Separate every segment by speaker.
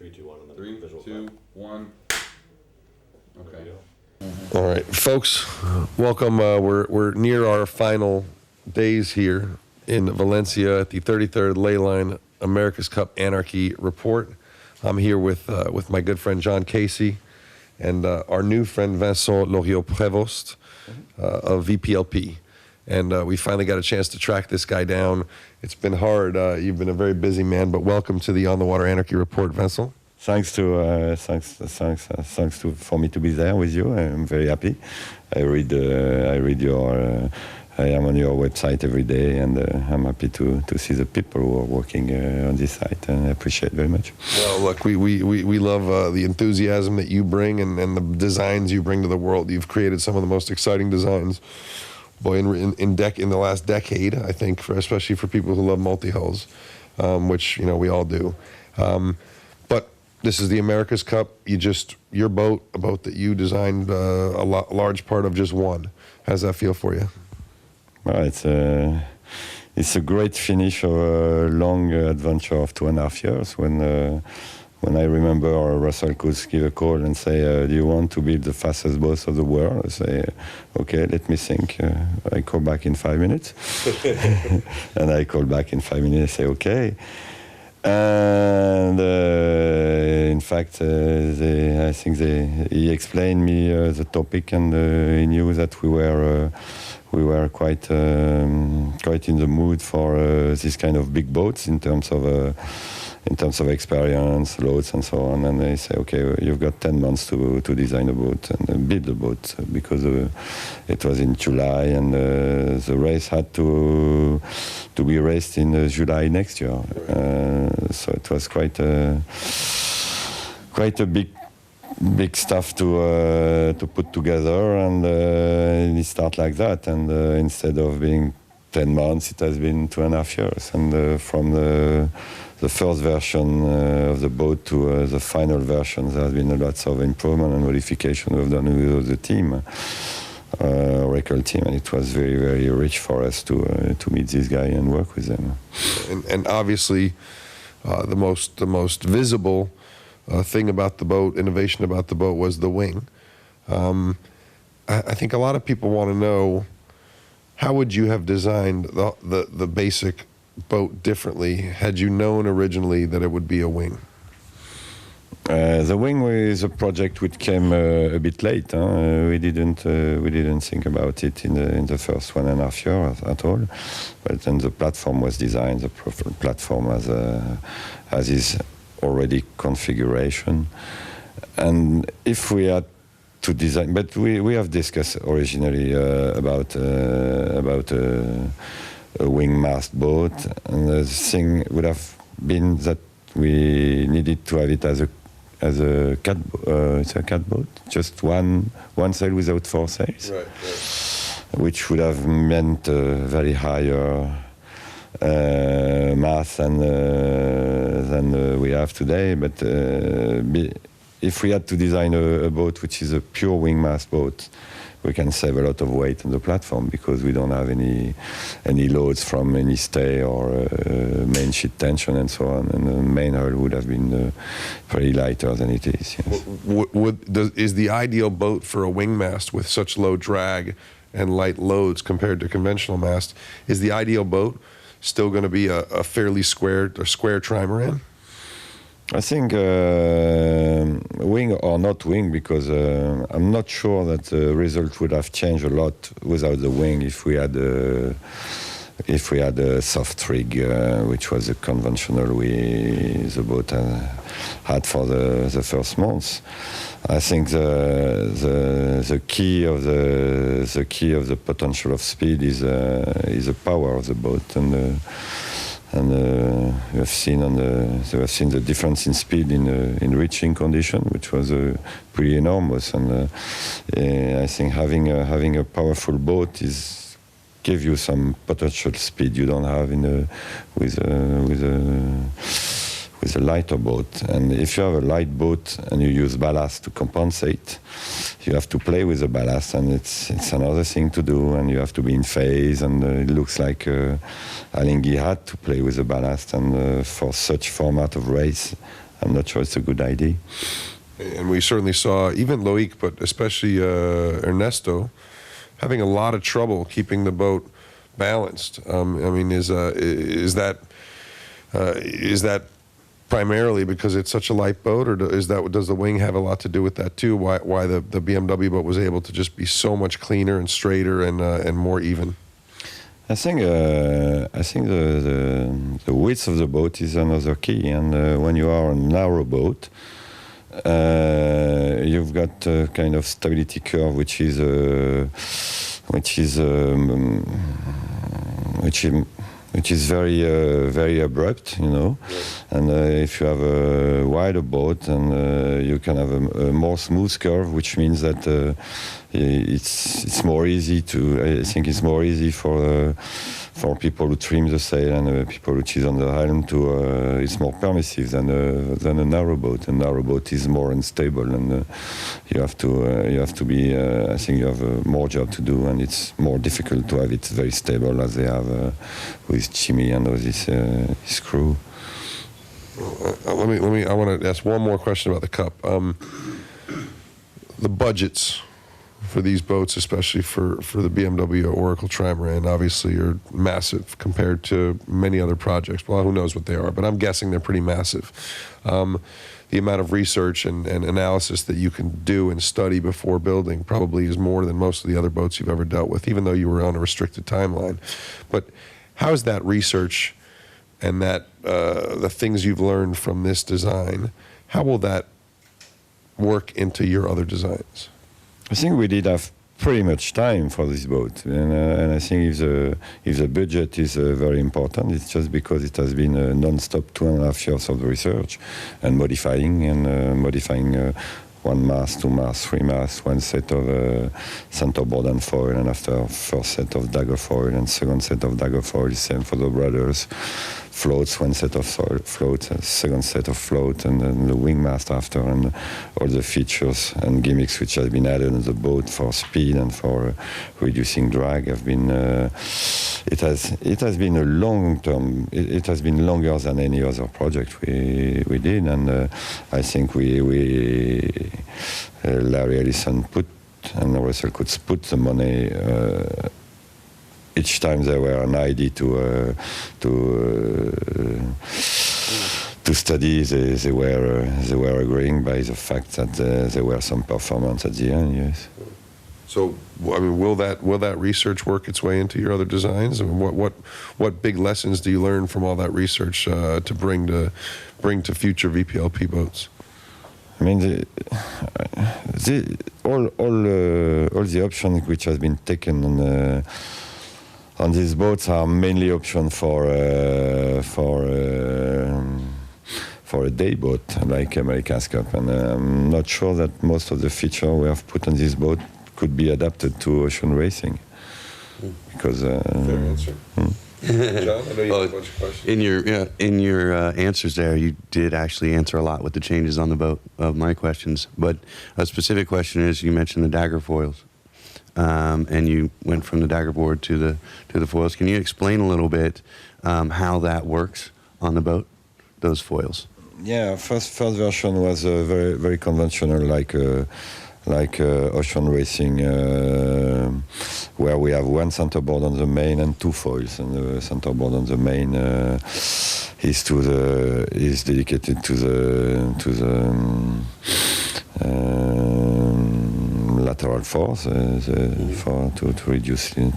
Speaker 1: 3, 2, 1, and then
Speaker 2: 3,
Speaker 1: visual
Speaker 2: 2,
Speaker 1: clap.
Speaker 2: 1.
Speaker 1: There we
Speaker 2: Okay.
Speaker 1: go.
Speaker 3: All right, folks, welcome. We're near our final days here in Valencia at the 33rd Leyline America's Cup Anarchy Report. I'm here with my good friend John Casey and our new friend Vincent Lauriot Prévost of VPLP. And we finally got a chance to track this guy down. It's been hard. You've been a very busy man, but welcome to the On the Water Anarchy Report, Vincent.
Speaker 4: Thanks for me to be there with you. I'm very happy. I am on your website every day, and I'm happy to see the people who are working on this site, and I appreciate it very much.
Speaker 3: Well, look, we love the enthusiasm that you bring and the designs you bring to the world. You've created some of the most exciting designs, boy, in the last decade, I think, especially for people who love multi-hulls, which we all do. But this is the America's Cup. Your boat, a boat that you designed a large part of just one. How does that feel for you?
Speaker 4: Well, it's a great finish of a long adventure of 2.5 years. When I remember Russell Coates give a call and say, do you want to build the fastest boat of the world? I say, okay, let me think. I call back in 5 minutes. And I call back in 5 minutes, I say, okay. And in fact, I think he explained me the topic, and he knew that we were quite in the mood for this kind of big boats in terms of experience, loads, and so on. And they say, okay, you've got 10 months to design a boat and build a boat, because it was in July, and the race had to be raced in July next year. So it was quite a big stuff to put together, and it started like that. And instead of being 10 months, it has been 2.5 years. And from the first version of the boat to the final version, there has been lots of improvement and modification we've done with the team, Oracle team, and it was very, very rich for us to meet this guy and work with them.
Speaker 3: And obviously, the most visible thing about the boat, innovation about the boat, was the wing. I think a lot of people want to know, how would you have designed the basic boat differently had you known originally that it would be a wing?
Speaker 4: The wing is a project which came a bit late. We didn't think about it in the first 1.5 years at all. But then the platform was designed. The platform has its already configuration, and if we had to design, but we have discussed originally about a wing mast boat, and the thing would have been that we needed to have it as a cat. It's a cat boat, just one sail without 4 sails,
Speaker 3: Right.
Speaker 4: which would have meant very higher mass than we have today. But if we had to design a boat which is a pure wing mast boat, we can save a lot of weight on the platform, because we don't have any loads from any stay or main sheet tension and so on, and the main hull would have been pretty lighter than it is. Yes.
Speaker 3: Is the ideal boat for a wing mast with such low drag and light loads compared to conventional mast, is the ideal boat still going to be a fairly square trimaran?
Speaker 4: I think wing or not wing, because I'm not sure that the result would have changed a lot without the wing if we had a soft rig, which was a conventional the boat had for the first months. I think the key of the potential of speed is the power of the boat, and we have seen the difference in speed in reaching condition, which was pretty enormous. And I think having a powerful boat give you some potential speed you don't have with a lighter boat. And if you have a light boat and you use ballast to compensate, you have to play with the ballast, and it's another thing to do, and you have to be in phase, and it looks like Alinghi had to play with the ballast, and for such format of race, I'm not sure it's a good idea.
Speaker 3: And we certainly saw even Loic, but especially Ernesto, having a lot of trouble keeping the boat balanced. I mean, is that primarily because it's such a light boat, or does the wing have a lot to do with that too? Why the BMW boat was able to just be so much cleaner and straighter and more even?
Speaker 4: I think the width of the boat is another key, and when you are on a narrow boat, you've got a kind of stability curve which is very abrupt, you know. And if you have a wider boat, and you can have a more smooth curve, which means that it's more easy to. I think it's more easy for people who trim the sail and people who is on the island to. It's more permissive than a narrow boat. A narrow boat is more unstable, and you have to be. I think you have more job to do, and it's more difficult to have it very stable as they have with Jimmy and all this crew.
Speaker 3: Let me. I want to ask one more question about the Cup. The budgets for these boats, especially for the BMW Oracle Trimaran, obviously are massive compared to many other projects. Well, who knows what they are, but I'm guessing they're pretty massive. The amount of research and analysis that you can do and study before building probably is more than most of the other boats you've ever dealt with, even though you were on a restricted timeline. But how's that research and that the things you've learned from this design, how will that work into your other designs?
Speaker 4: I think we did have pretty much time for this boat, and I think if the budget is very important, it's just because it has been non-stop 2.5 years of research and modifying one mast, two masts, three masts, one set of centerboard and foil, and after first set of dagger foil and second set of dagger foil, same for the rudders. Floats, one set of floats, a second set of float, and then the wing mast after, and all the features and gimmicks which have been added on the boat for speed and for reducing drag have been. It has been a long term. It has been longer than any other project we did, and I think Larry Ellison and Russell Coates put the money. Each time there were an idea to study, they were agreeing by the fact that there were some performance at the end. Yes.
Speaker 3: So, I mean, will that research work its way into your other designs? I mean, what big lessons do you learn from all that research to bring to future VPLP boats?
Speaker 4: I mean, all the options which has been taken on these boats are mainly options for a day boat like America's Cup, and I'm not sure that most of the features we have put on this boat could be adapted to ocean racing. Because
Speaker 3: fair answer. John, I know you have a bunch of questions.
Speaker 2: In your answers there, you did actually answer a lot with the changes on the boat of my questions. But a specific question is, you mentioned the dagger foils. And you went from the dagger board to the foils. Can you explain a little bit how that works on the boat, those foils?
Speaker 4: Yeah, first version was very very conventional, like ocean racing, where we have one centerboard on the main and two foils, and the centerboard on the main is dedicated to the lateral force to reduce to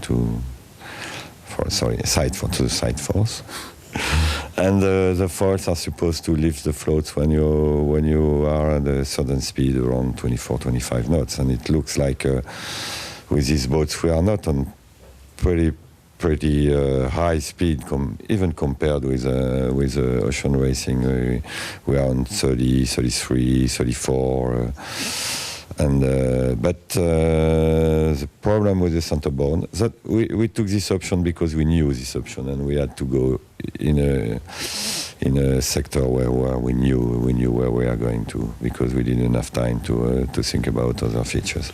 Speaker 4: the side force. And the foils are supposed to lift the floats when you are at a certain speed, around 24-25 knots. And it looks like with these boats we are not on pretty high speed, even compared with ocean racing. We are on 30, 33, 34. But the problem with the centerboard, that we took this option because we knew this option, and we had to go in a sector where we knew where we are going to, because we didn't have time to think about other features.